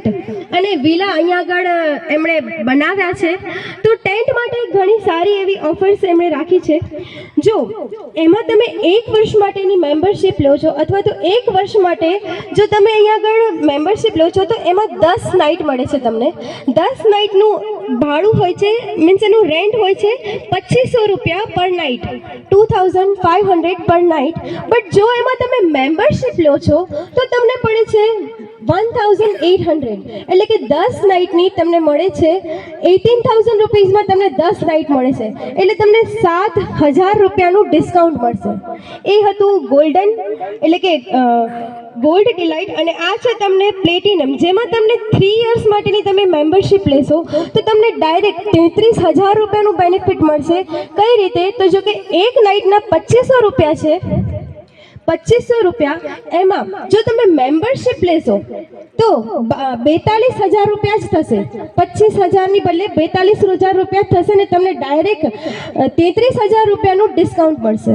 Tent અને villa અહીંયા આગળ એમણે બનાવ્યા છે. તો ટેન્ટ માટે ઘણી સારી એવી ઓફર્સ એમણે રાખી છે. જો એમાં તમે 1 વર્ષ માટેની મેમ્બરશિપ લો છો અથવા તો 1 વર્ષ માટે જો તમે અહીંયા આગળ મેમ્બરશિપ લો છો તો એમાં 10 નાઇટ મળે છે તમને. 10 નાઇટનું ભાડું હોય છે, મીન્સ એનું રેન્ટ હોય છે 2500 રૂપિયા પર નાઇટ, 2500 પર નાઇટ. બટ જો એમાં તમે મેમ્બરશિપ લો છો તો તમને પડે છે 1800, એટલે કે 10 નાઇટની તમને મળે છે 18000 રૂપીઝમાં તમને 10 નાઇટ મળે છે, એટલે તમને 7000 રૂપિયાનું ડિસ્કાઉન્ટ મળશે. એ હતું ગોલ્ડન એટલે કે ગોલ્ડ ડિલાઇટ. અને આ છે તમને પ્લેટિનમ, જેમાં તમને 3 યર્સ માટેની તમે મેમ્બરશિપ લેશો તો તમને ડાયરેક્ટ 33000 રૂપિયાનું બેનિફિટ મળશે. કઈ રીતે? તો જો કે એક નાઇટના 2500 રૂપિયા છે, 2500 રૂપિયા, એમાં જો તમે મેમ્બરશિપ લેશો તો 42000 રૂપિયા જ થશે. 25000ની બદલે 42000 રૂપિયા થશે ને તમને ડાયરેક્ટ 33000 રૂપિયાનું ડિસ્કાઉન્ટ મળશે.